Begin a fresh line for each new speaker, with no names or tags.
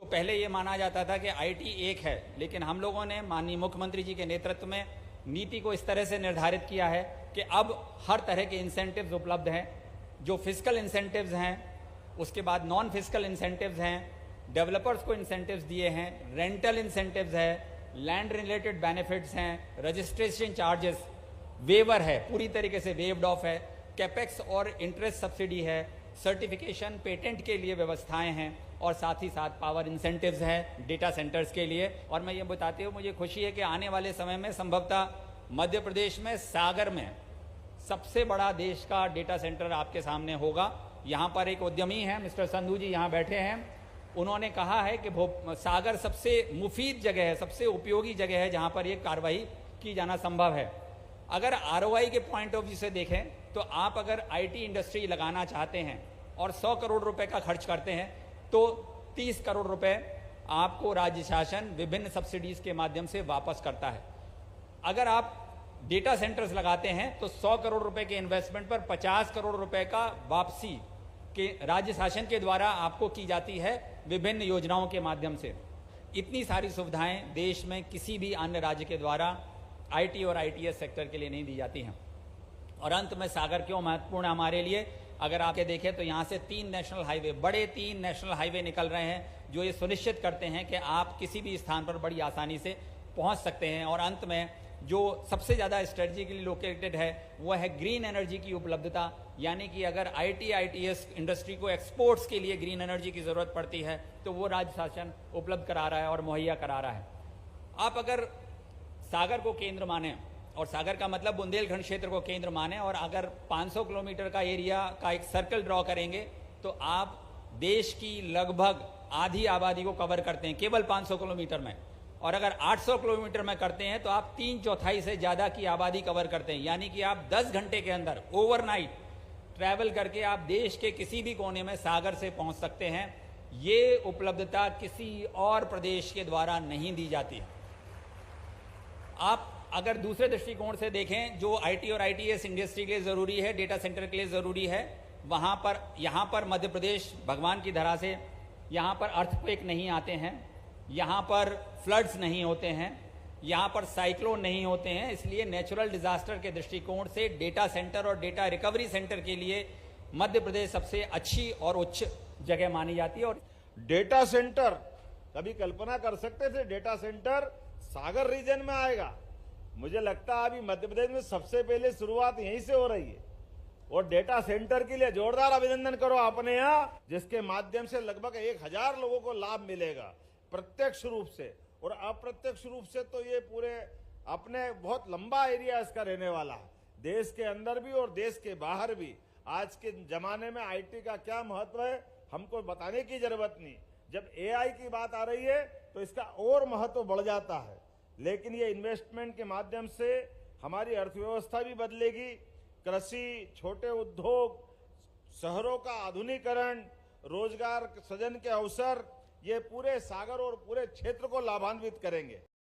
पहले ये माना जाता था कि आईटी एक है, लेकिन हम लोगों ने माननीय मुख्यमंत्री जी के नेतृत्व में नीति को इस तरह से निर्धारित किया है कि अब हर तरह के इंसेंटिव्स उपलब्ध हैं। जो फिजिकल इंसेंटिव्स हैं, उसके बाद नॉन फिजिकल इंसेंटिव्स हैं, डेवलपर्स को इंसेंटिव्स दिए हैं, रेंटल इंसेंटिव्स है, लैंड रिलेटेड बेनिफिट्स हैं, रजिस्ट्रेशन चार्जेस वेवर है, पूरी तरीके से वेव्ड ऑफ है, कैपेक्स और इंटरेस्ट सब्सिडी है, सर्टिफिकेशन पेटेंट के लिए व्यवस्थाएं हैं और साथ ही साथ पावर इंसेंटिव्स हैं डेटा सेंटर्स के लिए। और मैं ये बताते हुए मुझे खुशी है कि आने वाले समय में संभवतः मध्य प्रदेश में सागर में सबसे बड़ा देश का डेटा सेंटर आपके सामने होगा। यहाँ पर एक उद्यमी हैं, मिस्टर संधू जी यहाँ बैठे हैं, उन्होंने कहा है कि सागर सबसे मुफीद जगह है, सबसे उपयोगी जगह है जहाँ पर ये कार्रवाई की जाना संभव है। अगर आरओआई के पॉइंट ऑफ व्यू से देखें तो आप अगर आईटी इंडस्ट्री लगाना चाहते हैं और 100 करोड़ रुपए का खर्च करते हैं तो 30 करोड़ रुपए आपको राज्य शासन विभिन्न सब्सिडीज के माध्यम से वापस करता है। अगर आप डेटा सेंटर्स लगाते हैं तो 100 करोड़ रुपए के इन्वेस्टमेंट पर 50 करोड़ रुपए का वापसी के राज्य शासन के द्वारा आपको की जाती है विभिन्न योजनाओं के माध्यम से। इतनी सारी सुविधाएं देश में किसी भी अन्य राज्य के द्वारा आईटी और आईटीएस सेक्टर के लिए नहीं दी जाती हैं। और अंत में सागर क्यों महत्वपूर्ण है हमारे लिए, अगर आप देखें तो यहाँ से 3 नेशनल हाईवे, बड़े 3 नेशनल हाईवे निकल रहे हैं जो ये सुनिश्चित करते हैं कि आप किसी भी स्थान पर बड़ी आसानी से पहुँच सकते हैं। और अंत में जो सबसे ज़्यादा स्ट्रेटेजिकली लोकेटेड है वो है ग्रीन एनर्जी की उपलब्धता, यानी कि अगर आईटी आईटीएस इंडस्ट्री को एक्सपोर्ट्स के लिए ग्रीन एनर्जी की ज़रूरत पड़ती है तो वो राज्य शासन उपलब्ध करा रहा है और मुहैया करा रहा है। आप अगर सागर को केंद्र माने, और सागर का मतलब बुंदेलखंड क्षेत्र को केंद्र माने, और अगर 500 किलोमीटर का एरिया का एक सर्कल ड्रॉ करेंगे तो आप देश की लगभग आधी आबादी को कवर करते हैं केवल 500 किलोमीटर में। और अगर 800 किलोमीटर में करते हैं तो आप 3/4 से ज़्यादा की आबादी कवर करते हैं, यानी कि आप 10 घंटे के अंदर ओवरनाइट ट्रैवल करके आप देश के किसी भी कोने में सागर से पहुंच सकते हैं। ये उपलब्धता किसी और प्रदेश के द्वारा नहीं दी जाती। आप अगर दूसरे दृष्टिकोण से देखें, जो आईटी और आईटीएस इंडस्ट्री के लिए ज़रूरी है, डेटा सेंटर के लिए ज़रूरी है, वहाँ पर यहाँ पर मध्य प्रदेश भगवान की धरा से, यहाँ पर अर्थक्वेक नहीं आते हैं, यहाँ पर फ्लड्स नहीं होते हैं, यहाँ पर साइक्लोन नहीं होते हैं। इसलिए नेचुरल डिजास्टर के दृष्टिकोण से डेटा सेंटर और डेटा रिकवरी सेंटर के लिए मध्य प्रदेश सबसे अच्छी और उच्च जगह मानी जाती है। और
डेटा सेंटर कभी कल्पना कर सकते थे डेटा सेंटर सागर रीजन में आएगा? मुझे लगता है अभी मध्य प्रदेश में सबसे पहले शुरुआत यहीं से हो रही है। और डेटा सेंटर के लिए जोरदार अभिनंदन करो अपने यहाँ, जिसके माध्यम से लगभग 1000 लोगों को लाभ मिलेगा प्रत्यक्ष रूप से, और अप्रत्यक्ष रूप से तो ये पूरे अपने बहुत लंबा एरिया इसका रहने वाला है, देश के अंदर भी और देश के बाहर भी। आज के जमाने में आईटी का क्या महत्व है हमको बताने की जरूरत नहीं। जब एआई की बात आ रही है तो इसका और महत्व बढ़ जाता है। लेकिन ये इन्वेस्टमेंट के माध्यम से हमारी अर्थव्यवस्था भी बदलेगी, कृषि, छोटे उद्योग, शहरों का आधुनिकीकरण, रोजगार सृजन के अवसर, ये पूरे सागर और पूरे क्षेत्र को लाभान्वित करेंगे।